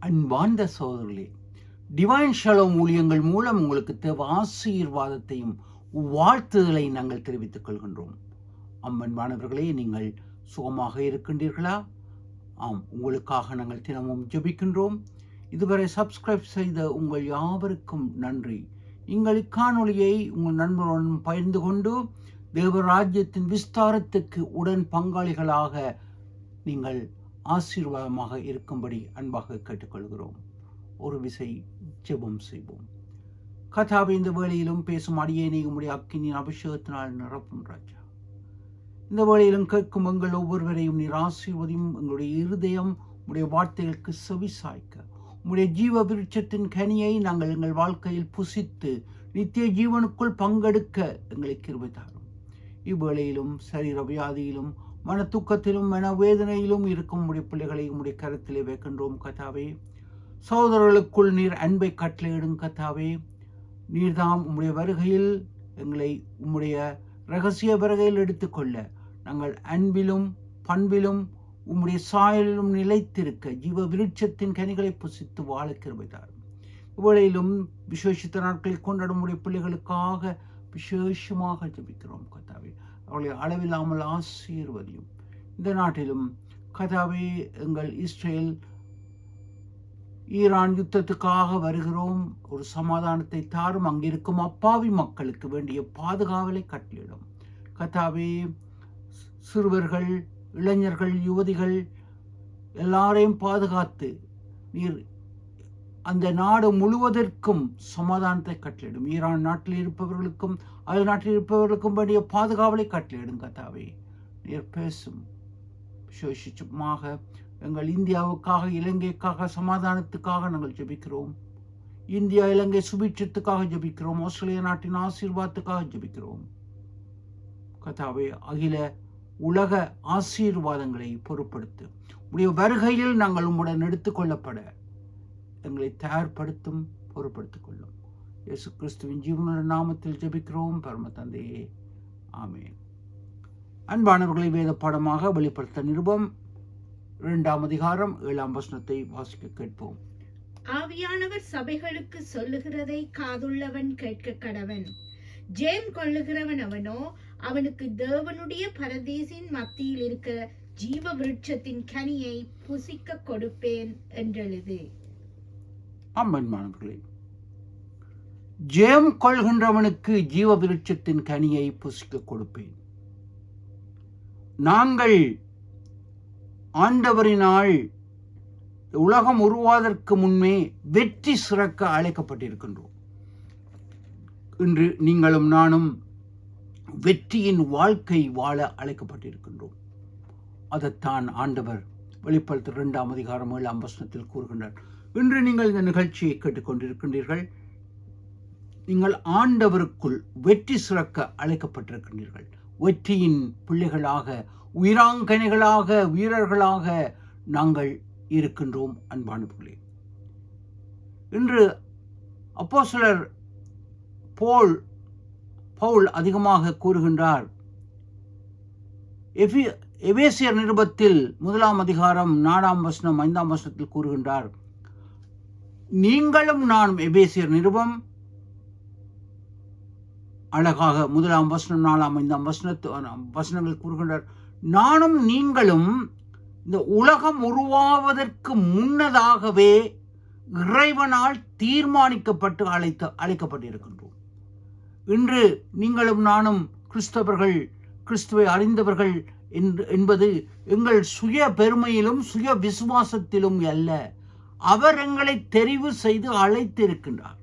அன்பார்ந்த சகோதரர்களே, divine shalom ஊழியங்கள் மூலம் உங்களுக்கு தேவ ஆசீர்வாதத்தையும் வாழ்த்துதலை நாங்கள் தெரிவித்துக் கொள்கின்றோம். அன்பன்பானவர்களே, நீங்கள் சுகமாக இருக்கின்றீர்களா? ஆம், உங்களுக்காக நாங்கள் தினமும் ஜெபிக்கின்றோம். இதுவரை சப்ஸ்கிரைப் செய்த உங்கள் யாவருக்கும் நன்றி. நீங்கள் இக்காணொலியை உங்கள் நண்பருடன் பகிர்ந்து கொண்டு தேவராஜ்யத்தின் விஸ்தாரத்துக்கு உடன் பங்காளிகளாக நீங்கள் ஆசீர்வாதமாக இருக்கும்படி அன்பாக கேட்டுக்கொள்கிறோம். ஒரு விசை ஜெபம் செய்வோம். கதாவை இந்த வேளையிலும் பேசும் அடியேனை உம்முடைய அக்கினியின் அபிஷேகத்தினால் நிரப்பும் ராஜா. இந்த வேளையிலும் கேட்கும் எங்கள் ஒவ்வொருவரையும் நீர் ஆசீர்வதியும். எங்களுடைய இருதயம் உம்முடைய வார்த்தைகளுக்கு செவி சாய்க்க, உம்முடைய ஜீவ விருட்சத்தின் கனியை நாங்கள் எங்கள் வாழ்க்கையில் புசித்து நித்திய ஜீவனுக்குள் பங்கெடுக்க எங்களை கிருபை தாரும். இவ்வேளையிலும் சரீர வியாதியிலும் மன துக்கத்திலும் மன வேதனையிலும் இருக்கும் உம்முடைய பிள்ளைகளை உம்முடைய கருத்திலே வைக்கின்றோம் கத்தாவே. சகோதரர்களுக்குள் நீர் அன்பை கட்டளையிடும் கத்தாவே. நீர்தாம் உம்முடைய வருகையில் எங்களை உம்முடைய இரகசிய வருகையில் எடுத்துக்கொள்ள நாங்கள் அன்பிலும் பண்பிலும் உம்முடைய சாயலிலும் நிலைத்திருக்க ஜீவ விருட்சத்தின் கனிகளை புசித்து வாழ கிருபை தாரும். இவ்வேளையிலும் விசேஷித்த நாட்களில் கொண்டாடும் உடைய பிள்ளைகளுக்காக விசேஷமாக ஜெபிக்கிறோம் கத்தாவே. அவர்களை அளவில்லாமல் ஆசீர்வதியும். இந்த நாட்டிலும் கதாவே, எங்கள் இஸ்ரேல் ஈரான் யுத்தத்துக்காக வருகிறோம். ஒரு சமாதானத்தை தாரும். அங்கிருக்கும் அப்பாவி மக்களுக்கு வேண்டிய பாதுகாவலை கட்டளிடும் கதாவே. சிறுவர்கள், இளைஞர்கள், யுவதிகள் எல்லாரையும் பாதுகாத்து நீர் அந்த நாடு முழுவதற்கும் சமாதானத்தை கட்டளிடும். ஈரான் நாட்டில் இருப்பவர்களுக்கும் அது நாட்டில் இருப்பவர்களுக்கும் வேண்டிய பாதுகாவலை கட்டளிடும் கத்தாவே. நீர் பேசும். விசேஷமாக எங்கள் இந்தியாவுக்காக, இலங்கைக்காக, சமாதானத்துக்காக நாங்கள் ஜெபிக்கிறோம். இந்தியா இலங்கை சுபீட்சத்துக்காக ஜெபிக்கிறோம். ஆஸ்திரேலியா நாட்டின் ஆசீர்வாதத்துக்காக ஜெபிக்கிறோம் கத்தாவே. அகில உலக ஆசீர்வாதங்களை பொருட்படுத்து. உடைய வருகையில் நாங்கள் உம்முடன் எடுத்துக்கொள்ளப்பட எங்களை தயார்படுத்தும், பொறுப்படுத்திக் கொள்ளும். இயேசு கிறிஸ்துவின் ஜீவனுள்ள நாமத்தில் ஜெபிக்கிறோம் பரம தந்தையே, ஆமென். அன்பானவர்களை, வேத பாடமாக வெளிப்படுத்த நிருபம் 2ஆம் அதிகாரம் 7ஆம் வசனத்தை வாசிக்க கேட்போம். ஆவியானவர் சபைகளுக்கு சொல்லுகிறதை காதுள்ளவன் கேட்க கடவன். ஜெயம் கொள்ளுகிறவன் அவனோ, அவனுக்கு தேவனுடைய பரதேசின் மத்தியில் இருக்கிற ஜீவ விருட்சத்தின் கனியை புசிக்க கொடுப்பேன் என்றெழுது. அன்பன்பானவர்களே, ஜெயம் கொள்கின்றவனுக்கு ஜீவ விருட்சத்தின் கனியை புசிக்க கொடுப்பேன். நாங்கள் ஆண்டவரினால் உலகம் உருவாவதற்கு முன்பே வெற்றி சிறக்க அழைக்கப்பட்டிருக்கின்றோம். இன்று நீங்களும் நானும் வெற்றியின் வாழ்க்கை வாழ அழைக்கப்பட்டிருக்கின்றோம். அதைத்தான் ஆண்டவர் வெளிப்படுத்த 2ஆம் அதிகாரம் 7ஆம் வசனத்தில் கூறுகின்றார். இன்று நீங்கள் இந்த நிகழ்ச்சியை கேட்டுக்கொண்டிருக்கின்றீர்கள். நீங்கள் ஆண்டவருக்குள் வெற்றி சிறக்க அழைக்கப்பட்டிருக்கின்றீர்கள். வெற்றியின் பிள்ளைகளாக, உயிராங்கனைகளாக, வீரர்களாக நாங்கள் இருக்கின்றோம். அன்பானவர்களே, இன்று அப்போஸ்தலர் பவுல் அதிகமாக கூறுகின்றார். எபேசியர் நிருபத்தில் 1ஆம் அதிகாரம் 4ஆம் வசனம் 5ஆம் வசனத்தில் கூறுகின்றார். நீங்களும் நானும், எபேசியர் நிருபம் அழகாக 1ஆம் வசனம் 4ஆம் 5ஆம் வசனங்கள் கூறுகின்றார். நானும் நீங்களும் இந்த உலகம் உருவாவதற்கு முன்னதாகவே இறைவனால் தீர்மானிக்கப்பட்டு அழைக்கப்பட்டிருக்கின்றோம். இன்று நீங்களும் நானும் கிறிஸ்தவர்கள், கிறிஸ்துவை அறிந்தவர்கள் என்பது எங்கள் சுய பெருமையிலும் சுய விசுவாசத்திலும் அல்ல. அவர் எங்களை தெரிவு செய்து அழைத்திருக்கின்றார்.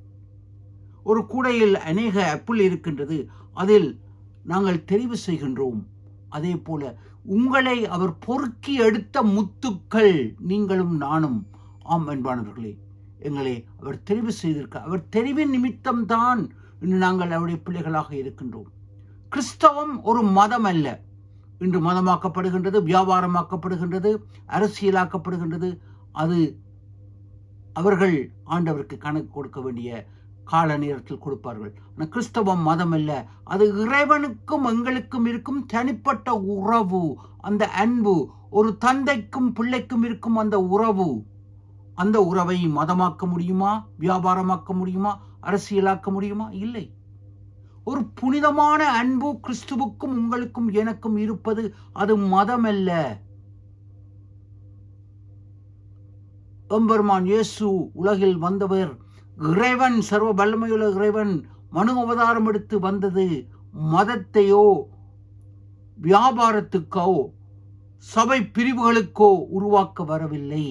ஒரு கூடையில் அநேக ஆப்பிள் இருக்கின்றது, அதில் நாங்கள் தெரிவு செய்கின்றோம். அதே போல உங்களை அவர் பொறுக்கி எடுத்த முத்துக்கள் நீங்களும் நானும். ஆம் அன்பானவர்களே, எங்களை அவர் தெரிவு செய்திருக்க, அவர் தெரிவின் நிமித்தம்தான் இன்று நாங்கள் அவருடைய பிள்ளைகளாக இருக்கின்றோம். கிறிஸ்தவம் ஒரு மதம் அல்ல. இன்று மதமாக்கப்படுகின்றது, வியாபாரமாக்கப்படுகின்றது, அரசியலாக்கப்படுகின்றது. அது அவர்கள் ஆண்டவருக்கு கணக்கு கொடுக்க வேண்டிய கால நேரத்தில் கொடுப்பார்கள். ஆனால் கிறிஸ்தவம் மதம் அல்ல. அது இறைவனுக்கும் எங்களுக்கும் இருக்கும் தனிப்பட்ட உறவு. அந்த அன்பு, ஒரு தந்தைக்கும் பிள்ளைக்கும் இருக்கும் அந்த உறவு, அந்த உறவை மதமாக்க முடியுமா, வியாபாரமாக்க முடியுமா, அரசியலாக்க முடியுமா? இல்லை. ஒரு புனிதமான அன்பு கிறிஸ்துவுக்கும் உங்களுக்கும் எனக்கும் இருப்பது அது மதம் அல்ல. எம்பெருமான் இயேசு உலகில் வந்தவர் இறைவன், சர்வ வல்லமையுள்ள இறைவன் மனு அவதாரம் எடுத்து வந்தது மதத்தையோ வியாபாரத்துக்கோ சபை பிரிவுகளுக்கோ உருவாக்க வரவில்லை.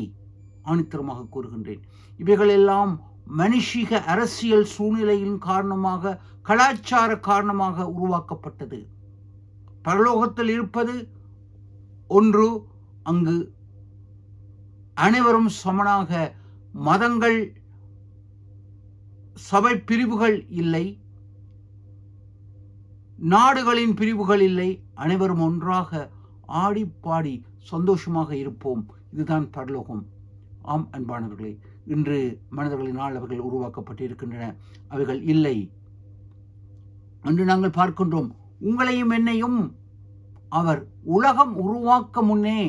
ஆணித்தரமாக கூறுகின்றேன். இவைகளெல்லாம் மனுஷிக அரசியல் சூழ்நிலையின் காரணமாக, கலாச்சார காரணமாக உருவாக்கப்பட்டது. பரலோகத்தில் இருப்பது ஒன்று, அங்கு அனைவரும் சமனாக, மதங்கள் சபை பிரிவுகள் இல்லை, நாடுகளின் பிரிவுகள் இல்லை, அனைவரும் ஒன்றாக ஆடி பாடி சந்தோஷமாக இருப்போம். இதுதான் பரலோகம். ஆம் அன்பானவர்களே, இன்று மனிதர்களினால் அவைகள் உருவாக்கப்பட்டிருக்கின்றன, அவைகள் இல்லை என்று நாங்கள் பார்க்கின்றோம். உங்களையும் என்னையும் அவர் உலகம் உருவாக்க முன்னே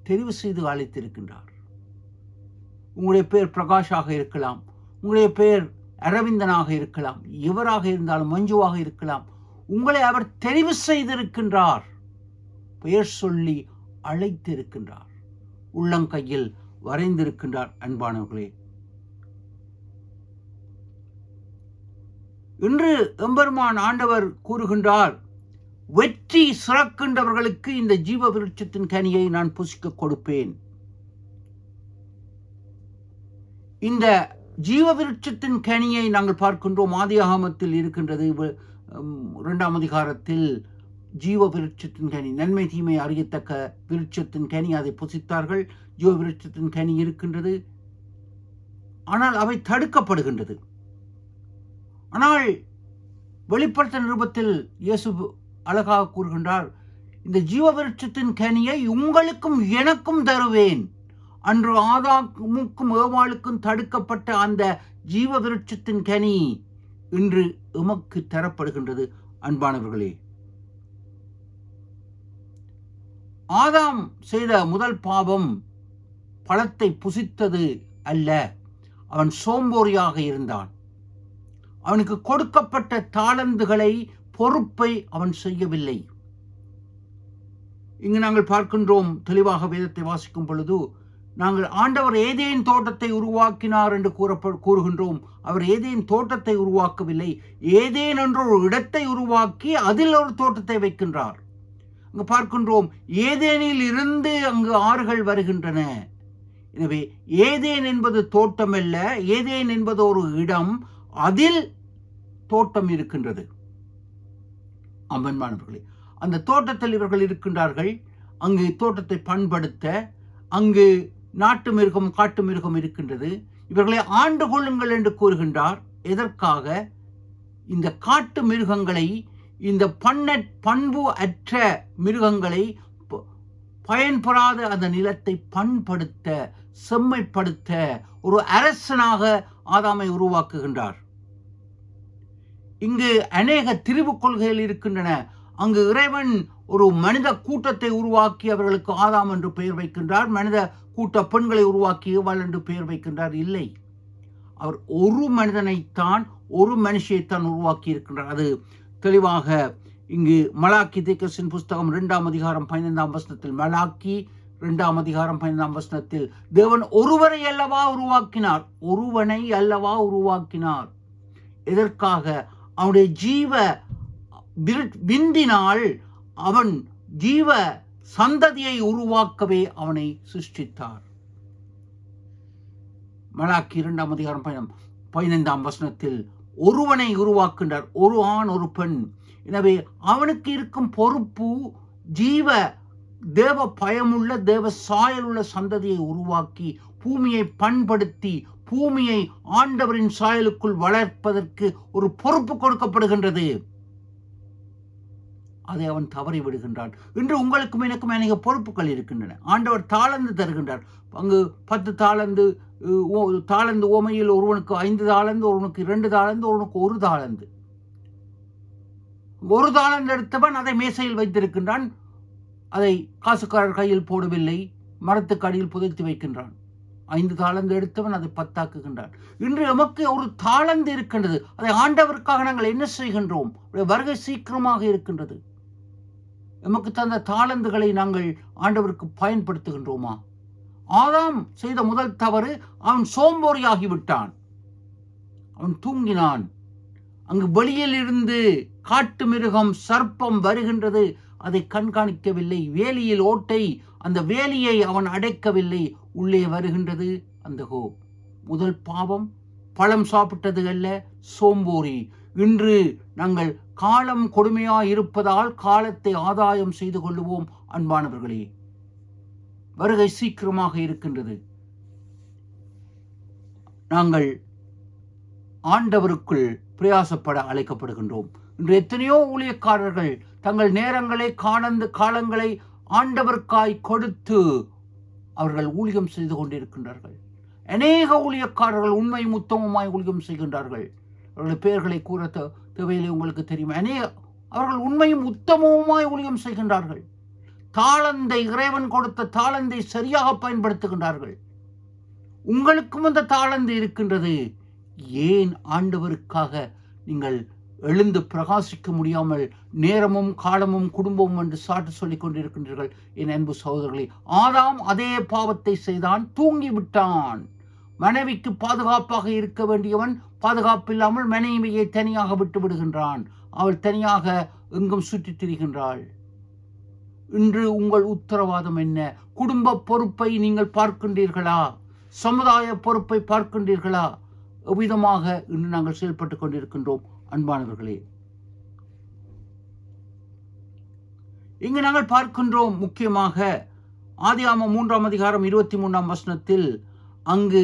தெரிவு செய்து அழைத்திருக்கின்றார். உங்களுடைய பெயர் பிரகாஷாக இருக்கலாம், உங்களுடைய பெயர் அரவிந்தனாக இருக்கலாம், எவராக இருந்தாலும், மஞ்சுவாக இருக்கலாம். உங்களை அவர் தெரிவு செய்திருக்கின்றார், பெயர் சொல்லி அழைத்திருக்கின்றார், உள்ளங்கையில் வரைந்திருக்கின்றார். அன்பானவர்களே, இன்று எம்பெருமான் ஆண்டவர் கூறுகின்றார், வெற்றி சிறக்கின்றவர்களுக்கு இந்த ஜீவ விருட்சத்தின் கனியை நான் புசிக்க கொடுப்பேன். இந்த ஜீவ விருட்சத்தின் கனியை நாங்கள் பார்க்கின்றோம். ஆதியாகமத்தில் இருக்கின்றது. 2ஆம் அதிகாரத்தில் ஜீவ விருட்சத்தின் கனி, நன்மை தீமை அறியத்தக்க விருட்சத்தின் கனி, அதை புசித்தார்கள். ஜீவ விருட்சத்தின் கனி இருக்கின்றது, ஆனால் அவை தடுக்கப்படுகின்றது. ஆனால் வெளிப்படுத்த நிருபத்தில் இயேசு அழகாக கூறுகின்றார், இந்த ஜீவ விருட்சத்தின் கனியை உங்களுக்கும் எனக்கும் தருவேன். அன்று ஆதாமுக்கும் ஏவாளுக்கும் தடுக்கப்பட்ட அந்த ஜீவ விருட்சத்தின் கனி இன்று எமக்கு தரப்படுகின்றது. அன்பானவர்களே, ஆதாம் செய்த முதல் பாவம் பழத்தை புசித்தது அல்ல, அவன் சோம்போறியாக இருந்தான். அவனுக்கு கொடுக்கப்பட்ட தாளந்துகளை, பொறுப்பை அவன் செய்யவில்லை. இங்கு நாங்கள் பார்க்கின்றோம், தெளிவாக வேதத்தை வாசிக்கும் பொழுது நாங்கள் ஆண்டவர் ஏதேன் தோட்டத்தை உருவாக்கினார் என்று கூறுகின்றோம். அவர் ஏதேன் தோட்டத்தை உருவாக்கவில்லை, ஏதேன் என்ற ஒரு இடத்தை உருவாக்கி அதில் ஒரு தோட்டத்தை வைக்கின்றார். அங்கு பார்க்கின்றோம், ஏதேனில் இருந்து அங்கு ஆறுகள் வருகின்றன. எனவே ஏதேன் என்பது தோட்டம் அல்ல, ஏதேன் என்பது ஒரு இடம், அதில் தோட்டம் இருக்கின்றது. அன்பன்மானவர்களே, அந்த தோட்டத்தில் இவர்கள் இருக்கின்றார்கள். அங்கு தோட்டத்தை பண்படுத்த அங்கு நாட்டு மிருகம், காட்டு மிருகம் இருக்கின்றது. இவர்களை ஆண்டு கொள்ளுங்கள் என்று கூறுகின்றார். எதற்காக? இந்த காட்டு மிருகங்களை, இந்த பண்பு அற்ற மிருகங்களை, பயன்பெறாத அந்த நிலத்தை பண்படுத்த, செம்மைப்படுத்த ஒரு அரசனாக ஆதாமை உருவாக்குகின்றார். இங்கு அநேக திரிவு கொள்கைகள் இருக்கின்றன. அங்கு இறைவன் ஒரு மனித கூட்டத்தை உருவாக்கி அவர்களுக்கு ஆதாம் என்று பெயர் வைக்கின்றார். மனித கூட்ட பெண்களை உருவாக்கி ஏவாள் என்று பெயர் வைக்கின்றார். இல்லை, அவர் ஒரு மனிதனைத்தான், ஒரு மனுஷியைத்தான் உருவாக்கி இருக்கின்றார். அது தெளிவாக இங்கு மலாக்கி தீர்க்கதரிசியின் புஸ்தகம் 2ஆம் அதிகாரம் 15ஆம் வசனத்தில், மலாக்கி 2ஆம் அதிகாரம் 15ஆம் வசனத்தில், தேவன் ஒருவரை அல்லவா உருவாக்கினார், ஒருவனை அல்லவா உருவாக்கினார். எதற்காக? அவனுடைய ஜீவ விந்தினால் அவன் ஜீவ சந்ததியை உருவாக்கவே அவனை சிருஷ்டித்தார். மலாக்கி 2ஆம் அதிகாரம் 15ஆம் வசனத்தில் ஒருவனை உருவாக்கின்றார், ஒரு ஆண் ஒரு பெண். எனவே அவனுக்கு இருக்கும் பொறுப்பு ஜீவ தேவ பயமுள்ள, தேவ சாயலுள்ள சந்ததியை உருவாக்கி பூமியை பண்படுத்தி பூமியை ஆண்டவரின் சாயலுக்குள் வளர்ப்பதற்கு ஒரு பொறுப்பு கொடுக்கப்படுகின்றது. அதை அவன் தவறி விடுகின்றான். இன்று உங்களுக்கும் எனக்கும் அநேக பொறுப்புகள் இருக்கின்றன. ஆண்டவர் தாளந்து தருகின்றார். அங்கு 10 தாளந்து ஓமையில் ஒருவனுக்கு 5 தாளந்து, ஒருவனுக்கு 2 தாளந்து, ஒருவனுக்கு 1 தாளந்து. 1 தாளந்து எடுத்தவன் அதை மேசையில் வைத்திருக்கின்றான். அதை காசுக்காரர் கையில் போடவில்லை, மரத்துக்கு அடியில் புதைத்து வைக்கின்றான். 5 தாளந்து எடுத்தவன் அதை 10 ஆக்குகின்றான். இன்று நமக்கு ஒரு தாளந்து இருக்கின்றது. அதை ஆண்டவருக்காக நாங்கள் என்ன செய்கின்றோம்? வருகை சீக்கிரமாக இருக்கின்றது. நமக்கு தந்த தாளந்துகளை நாங்கள் ஆண்டவருக்கு பயன்படுத்துகின்றோமா? ஆதாம் செய்த முதல் தவறு, அவன் சோம்பேறியாகிவிட்டான். அவன் தூங்கினான். அங்கு வெளியில் இருந்து காட்டு மிருகம் சர்ப்பம் வருகின்றது. அதை கண்காணிக்கவில்லை. வேலியில் ஓட்டை, அந்த வேலியை அவன் அடைக்கவில்லை. உள்ளே வருகின்றது அந்த முதல் பாவம். பழம் சாப்பிட்டது அல்ல, சோம்போரி. இன்று நாங்கள் காலம் கொடுமையாய் இருப்பதால் காலத்தை ஆதாயம் செய்து கொள்ளுவோம். அன்பானவர்களே, வருகை சீக்கிரமாக இருக்கின்றது. நாங்கள் ஆண்டவருக்குள் பிரயாசப்பட அழைக்கப்படுகின்றோம். இன்று எத்தனையோ ஊழியக்காரர்கள் தங்கள் நேரங்களை காலங்களை ஆண்டவருக்காய் கொடுத்து அவர்கள் ஊழியம் செய்து கொண்டிருக்கின்றார்கள். அநேக ஊழியக்காரர்கள் உண்மை உத்தமமாய் ஊழியம் செய்கின்றார்கள். அவர்கள் பெயர்களை கூற தேவையில்லை, உங்களுக்கு தெரியும். அவர்கள் உண்மையும் உத்தமவுமாய் ஊழியம் செய்கின்றார்கள். தாளந்தை, இறைவன் கொடுத்த தாளந்தை சரியாக பயன்படுத்துகின்றார்கள். உங்களுக்கும் அந்த தாளந்து இருக்கின்றது. ஏன் ஆண்டவருக்காக நீங்கள் எழுந்து பிரகாசிக்க முடியாமல் நேரமும் காலமும் குடும்பமும் என்று சாட்டு சொல்லிக் கொண்டிருக்கின்றீர்கள்? என் அன்பு சகோதரர்களே, ஆதாம் அதே பாவத்தை செய்தான், தூங்கிவிட்டான். மனைவிக்கு பாதுகாப்பாக இருக்க வேண்டியவன் பாதுகாப்பில்லாமல் மனைவியை தனியாக விட்டு விடுகின்றான். அவள் தனியாக எங்கும் சுற்றித் திரிகின்றாள். இன்று உங்கள் உத்தரவாதம் என்ன? குடும்ப பொறுப்பை நீங்கள் பார்க்கின்றீர்களா? சமுதாய பொறுப்பை பார்க்கின்றீர்களா? எவ்விதமாக இன்று நாங்கள் செயல்பட்டுக் கொண்டிருக்கின்றோம்? அன்பானவர்களே, இங்கு நாங்கள் பார்க்கின்றோம் முக்கியமாக ஆதியாகமம் 3ஆம் அதிகாரம் 23ஆம் வசனத்தில் அங்கு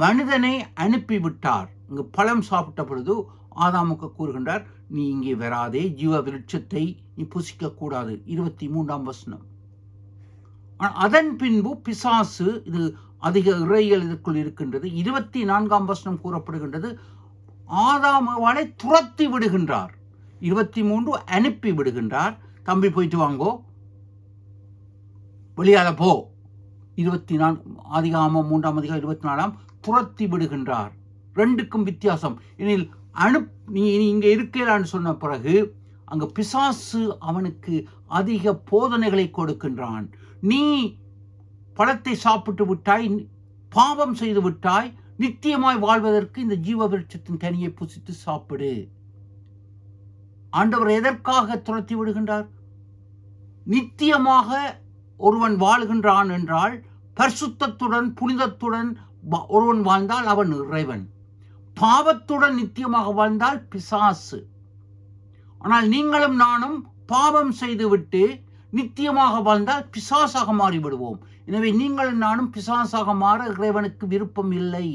மனிதனை அனுப்பிவிட்டார். இங்கு பழம் சாப்பிட்ட பொழுது ஆதாமுக்கு கூறுகின்றார், நீ இங்கே வராதே, ஜீவ விருட்சத்தை நீ புசிக்க கூடாது. 23ஆம் வசனம். அதன் பின்பு பிசாசு, இது அதிக இறையியல் இதற்குள் இருக்கின்றது, 24ஆம் வசனம் கூறப்படுகின்றது, ஆதாமுவை துரத்தி விடுகின்றார். 23 அனுப்பி விடுகின்றார். தம்பி போயிட்டு வாங்கோ, வெளியால போ. 24 ஆதியாகமம் 3ஆம் அதிகாரம் 24ஆம் துரத்தி விடுகின்றார். ரெண்டுக்கும் வித்தியாசம். எனில் நீ இங்கே இருக்கலான்னு சொன்ன பிறகு அங்கு பிசாசு அவனுக்கு அதிக போதனைகளை கொடுக்கின்றான். நீ பழத்தை சாப்பிட்டு விட்டாய், பாவம் செய்து விட்டாய், நித்தியமாய் வாழ்வதற்கு இந்த ஜீவ விருட்சத்தின் கனியை புசித்து சாப்பிடு. ஆண்டவர் எதற்காக துரத்தி விடுகின்றார்? நித்தியமாக ஒருவன் வாழ்கின்றான் என்றால், பரிசுத்தத்துடன் புனிதத்துடன் ஒருவன் வாழ்ந்தால் அவன் இறைவன். பாவத்துடன் நித்தியமாக வாழ்ந்தால் பிசாசு. ஆனால் நீங்களும் நானும் பாவம் செய்துவிட்டு நித்தியமாக வாழ்ந்தால் பிசாசாக மாறிவிடுவோம். எனவே நீங்களும் நானும் பிசாசாக மாற இறைவனுக்கு விருப்பம் இல்லை.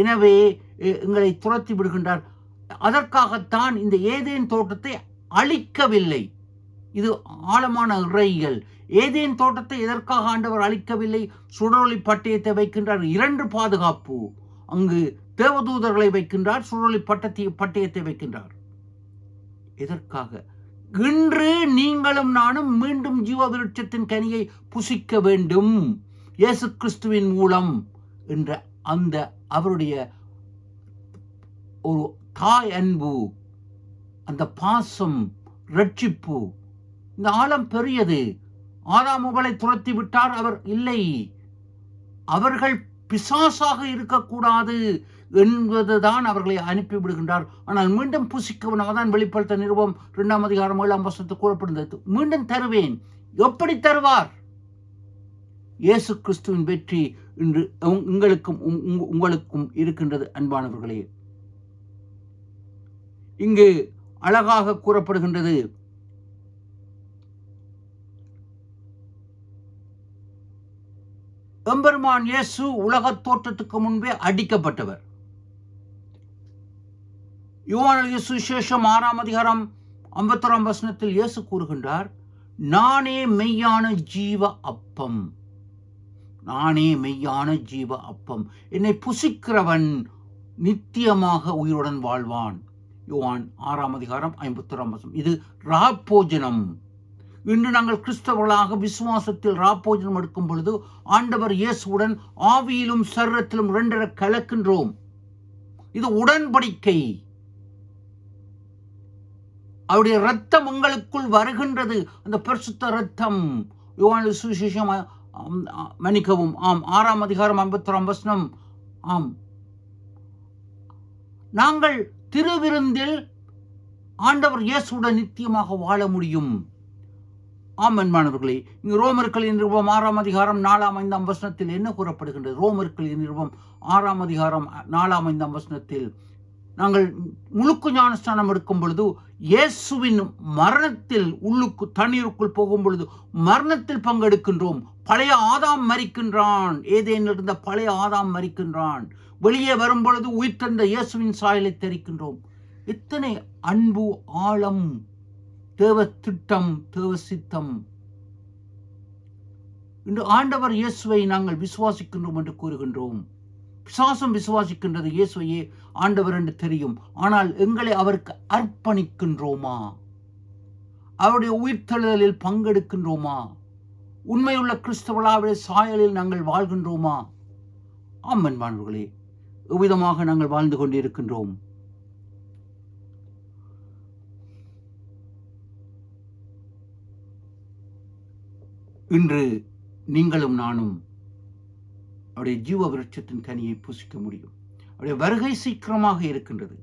எனவே எங்களை துரத்தி விடுகின்றார். அதற்காகத்தான் இந்த ஏதேன் தோட்டத்தை அழிக்கவில்லை. இது ஆழமான இறையியல். ஏதேன் தோட்டத்தை எதற்காக ஆண்டவர் அழிக்கவில்லை? சுடரொளி பட்டயத்தை வைக்கின்றார். 2 பாதுகாப்பு. அங்கு தேவதூதர்களை வைக்கின்றார், சுடரொளி பட்டயத்தை வைக்கின்றார். எதற்காக? இன்று நீங்களும் நானும் மீண்டும் ஜீவ விருட்சத்தின் கனியை புசிக்க வேண்டும், இயேசு கிறிஸ்துவின் மூலம் என்ற அந்த அவருடைய ஒரு தாய் அன்பு, அந்த பாசம், ரட்சிப்பு. இந்த ஆழம் பெரியது. ஆதாமுகளை துரத்தி விட்டார். அவர் இல்லை, அவர்கள் பிசாசாக இருக்கக்கூடாது என்பதுதான் அவர்களை அனுப்பிவிடுகின்றார். ஆனால் மீண்டும் புசிக்கவனாதான் வெளிப்படுத்த நிருபம் 2ஆம் அதிகாரம் 7ஆம் வசனத்தில் கூறப்படுகிறது. மீண்டும் தருவேன். எப்படி தருவார்? இயேசு கிறிஸ்துவின் வெற்றி இன்று உங்களுக்கும் இருக்கின்றது. அன்பானவர்களே, இங்கு அழகாக கூறப்படுகின்றது, எம்பெருமான் இயேசு உலகத் தோற்றத்துக்கு முன்பே அடிக்கப்பட்டவர். யோவான் சுவிசேஷம் 6ஆம் அதிகாரம் 51ஆம் வசனத்தில் இயேசு கூறுகின்றார், நானே மெய்யான ஜீவ அப்பம். நானே மெய்யான ஜீவ அப்பம். என்னை புசிக்கிறவன் நித்தியமாக உயிருடன் வாழ்வான். யோவான் 6ஆம் அதிகாரம் 51ஆம் வசனம். இது ராப்போஜனம். இன்று நாங்கள் கிறிஸ்தவர்களாக விசுவாசத்தில் ராப்போஜனம் எடுக்கும் பொழுது ஆண்டவர் இயேசுவுடன் ஆவியிலும் சரீரத்திலும் இரண்டர கலக்கின்றோம். இது உடன்படிக்கை. அவருடைய இரத்தம் உங்களுக்குள் வருகின்றது. அந்த பரிசுத்த இரத்தம். யோவான் சுவிசேஷம் மன்னிக்கவும், 6ஆம் அதிகாரம் 51ஆம் வசனம். நாங்கள் திருவிருந்தில் ஆண்டவர் இயேசுவுடன் நித்தியமாக வாழ முடியும். அன்பானவர்களே, இங்கு ரோமர்களின் நிருபம் 6ஆம் அதிகாரம் 4ஆம் 5ஆம் வசனத்தில் என்ன கூறப்படுகின்றது? ரோமர்களின் நிருபம் 6ஆம் அதிகாரம் 4ஆம் 5ஆம் வசனத்தில் நாங்கள் முழுக்கு ஞானஸ்நானம் எடுக்கும் பொழுது இயேசுவின் மரணத்தில் உள்ளுக்கு தண்ணீருக்குள் போகும் பொழுது மரணத்தில் பங்கெடுக்கின்றோம். பழைய ஆதாம் மரிக்கின்றான். ஏதேனில் இருந்த பழைய ஆதாம் மரிக்கின்றான். வெளியே வரும் பொழுது உயிர் தந்த இயேசுவின் சாயலை தெரிக்கின்றோம். எத்தனை அன்பு, ஆழம், தேவ திட்டம், தேவ சித்தம். இன்று ஆண்டவர் இயேசுவை நாங்கள் விசுவாசிக்கின்றோம் என்று கூறுகின்றோம். பிசாசம் விசுவாசிக்கின்றது இயேசுவையே ஆண்டவர் என்று தெரியும். ஆனால் எங்களை அவருக்கு அர்ப்பணிக்கின்றோமா? அவருடைய உயிர்த்தெழுதலில் பங்கெடுக்கின்றோமா? உண்மையுள்ள கிறிஸ்தவளாவுடைய சாயலில் நாங்கள் வாழ்கின்றோமா? அன்பானவர்களே, எவ்விதமாக நாங்கள் வாழ்ந்து கொண்டிருக்கின்றோம்? இன்று நீங்களும் நானும் அவருடைய ஜீவ விருட்சத்தின் கனியை புசிக்க முடியும். அவருடைய வருகை சீக்கிரமாக இருக்கின்றது.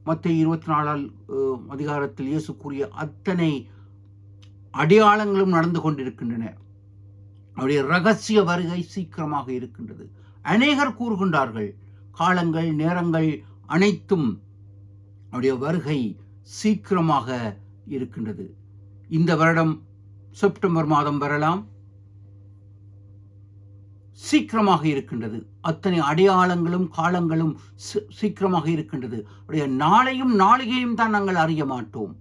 மத்தேயு 24ஆம் அதிகாரத்தில் இயேசு கூறிய அத்தனை அடையாளங்களும் நடந்து கொண்டிருக்கின்றன. அவருடைய ரகசிய வருகை சீக்கிரமாக இருக்கின்றது. அநேகர் கூறுகின்றார்கள், காலங்கள், நேரங்கள் அனைத்தும் அவருடைய வருகை சீக்கிரமாக இருக்கின்றது. இந்த வருடம் செப்டம்பர் மாதம் வரலாம், சீக்கிரமாக இருக்கின்றது. அத்தனை அடையாளங்களும் காலங்களும் சீக்கிரமாக இருக்கின்றது. அவருடைய நாளையும் நாளிகையும் தான் நாங்கள் அறிய மாட்டோம்.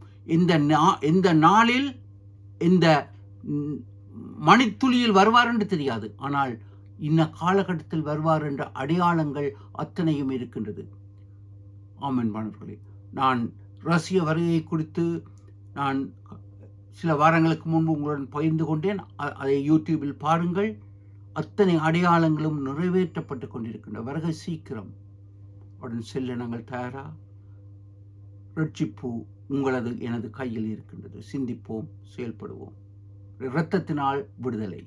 எந்த நாளில் இந்த மணித்துளியில் வருவார் என்று தெரியாது. ஆனால் இன்ன காலகட்டத்தில் வருவார் என்ற அடையாளங்கள் அத்தனையும் இருக்கின்றது. அன்பானவர்களே, நான் ரஷ்ய வருகையை குறித்து நான் சில வாரங்களுக்கு முன்பு உங்களுடன் பகிர்ந்து கொண்டேன். அதை யூடியூபில் பாருங்கள். அத்தனை அடையாளங்களும் நிறைவேற்றப்பட்டு கொண்டிருக்கின்ற வருகை சீக்கிரம். உடன் செல்ல நாங்கள் தயாரா? ரட்சிப்பு உங்களது எனது கையில் இருக்கின்றது. சிந்திப்போம், செயல்படுவோம். இரத்தத்தினால் விடுதலை.